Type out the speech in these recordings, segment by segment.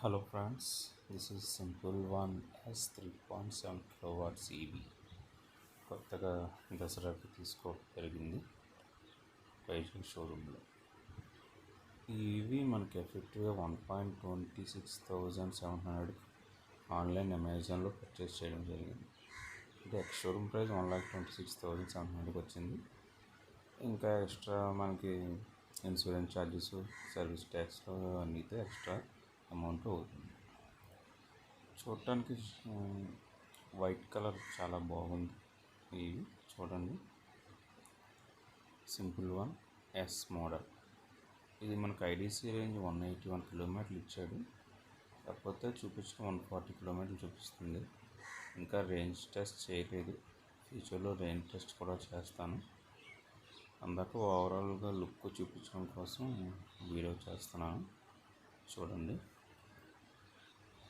Hello friends, this is Simple One S 3.7 kilowatts EV కొత్తగా దసరాకి తీసుకోవడం జరిగింది వైజాగ్ షోరూంలో. ఈ ఈవీ మనకి ఎఫెక్టివ్గా 1,26,700 ఆన్లైన్ అమెజాన్లో పర్చేస్ చేయడం జరిగింది. అంటే ఎక్స్ షోరూమ్ ప్రైస్ 1,26,700 వచ్చింది. ఇంకా ఎక్స్ట్రా మనకి ఇన్సూరెన్స్ ఛార్జెస్, సర్వీస్ ట్యాక్స్ అన్నితో ఎక్స్ట్రా అమౌంట్ అవుతుంది. చూడటానికి వైట్ కలర్ చాలా బాగుంది. ఇవి చూడండి, సింపుల్ వన్ ఎస్ మోడల్. ఇది మనకు ఐడీసీ రేంజ్ 181 కిలోమీటర్లు ఇచ్చాడు, కాకపోతే చూపించిన 140 కిలోమీటర్లు చూపిస్తుంది. ఇంకా రేంజ్ టెస్ట్ చేయలేదు, ఫ్యూచర్లో రేంజ్ టెస్ట్ కూడా చేస్తాను. అందాక ఓవరాల్గా లుక్ చూపించడం కోసం వీడియో చేస్తున్నాను. చూడండి,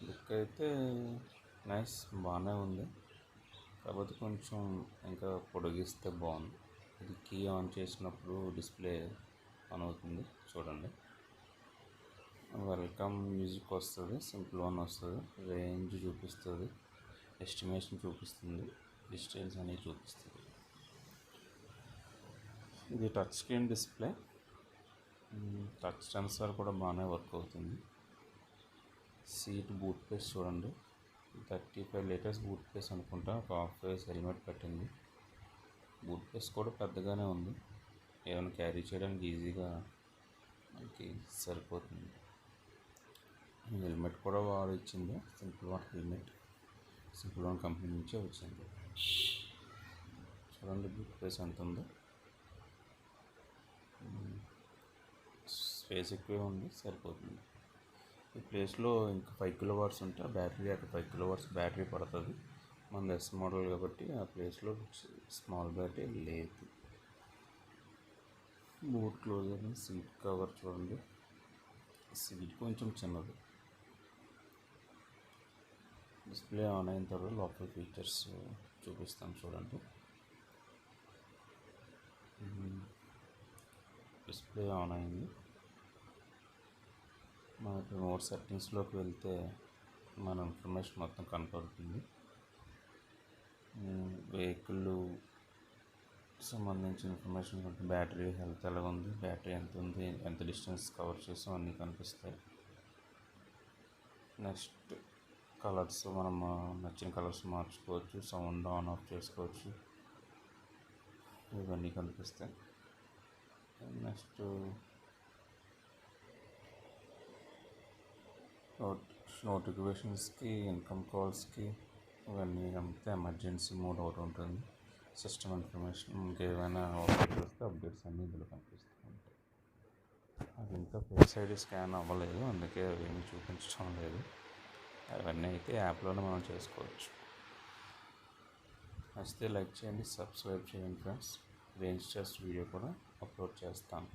లుక్ అయితే నైస్, బాగానే ఉంది. కాకపోతే కొంచెం ఇంకా పొడిగిస్తే బాగుంది. ఇది కీ ఆన్ చేసినప్పుడు డిస్ప్లే ఆన్ అవుతుంది. చూడండి, వెల్కమ్ మ్యూజిక్ వస్తుంది, సింపుల్ వన్ వస్తుంది, రేంజ్ చూపిస్తుంది, ఎస్టిమేషన్ చూపిస్తుంది, డిస్టెన్స్ అనేవి చూపిస్తుంది. ఇది touch screen display, touch sensor కూడా బాగానే వర్క్ అవుతుంది. సీట్ బూట్ ప్లేస్ చూడండి, 35 లీటర్స్ బూట్ ప్లేస్ అనుకుంటా. ఒక హాఫ్ ఫేస్ హెల్మెట్ పెట్టింది. బూట్ ప్లేస్ కూడా పెద్దగానే ఉంది, ఏమైనా క్యారీ చేయడానికి ఈజీగా మనకి సరిపోతుంది. హెల్మెట్ కూడా వాడు ఇచ్చింది, simple one helmet, simple one company నుంచే వచ్చింది. చూడండి బూట్ ప్లేస్ ఎంత ఉందో, స్పేస్ ఎక్కువే ఉంది, సరిపోతుంది. ఈ ప్లేస్లో ఇంకా 5 కిలోవాట్స్ ఉంటే బ్యాటరీ, అక్కడ 5 కిలోవాట్స్ బ్యాటరీ పడుతుంది. మన ఎస్ మోడల్ కాబట్టి ఆ ప్లేస్లో స్మాల్ బ్యాటరీ లేదు. బూట్ క్లోజర్, సీట్ కవర్ చూడండి, సీట్ కొంచెం చిన్నది. డిస్ప్లే ఆన్ అయిన తర్వాత లోపల ఫీచర్స్ చూపిస్తాను చూడండి. డిస్ప్లే ఆన్ అయింది. మనకి మోర్ సెట్టింగ్స్లోకి వెళ్తే మన ఇన్ఫర్మేషన్ మొత్తం కనపడుతుంది. వెహికల్ సంబంధించిన ఇన్ఫర్మేషన్, బ్యాటరీ హెల్త్ ఎలా ఉంది, బ్యాటరీ ఎంత ఉంది, ఎంత డిస్టెన్స్ కవర్ చేసాం అన్నీ కనిపిస్తాయి. నెక్స్ట్ కలర్స్, మనం నచ్చిన కలర్స్ మార్చుకోవచ్చు, సౌండ్ ఆన్ ఆఫ్ చేసుకోవచ్చు, ఇవన్నీ కనిపిస్తాయి. నెక్స్ట్ నోటిఫికేషన్స్కి, ఇన్కమ్ కాల్స్కి, ఇవన్నీ అంతే. ఎమర్జెన్సీ మోడ్ ఒకటి ఉంటుంది, సిస్టమ్ ఇన్ఫర్మేషన్, ఇంకేమైనా అప్డేట్స్ వస్తే అప్డేట్స్ అన్నీ ఇందులో కనిపిస్తూ ఉంటాయి. అది ఇంకా ఫేస్ ఐడి స్కాన్ అవ్వలేదు, అందుకే అవేమీ చూపించడం లేదు. అవన్నీ అయితే యాప్లోనే మనం చేసుకోవచ్చు. నచ్చితే లైక్ చేయండి, సబ్స్క్రైబ్ చేయండి ఫ్రెండ్స్. రేంజ్ టెస్ట్ వీడియో కూడా అప్లోడ్ చేస్తాను.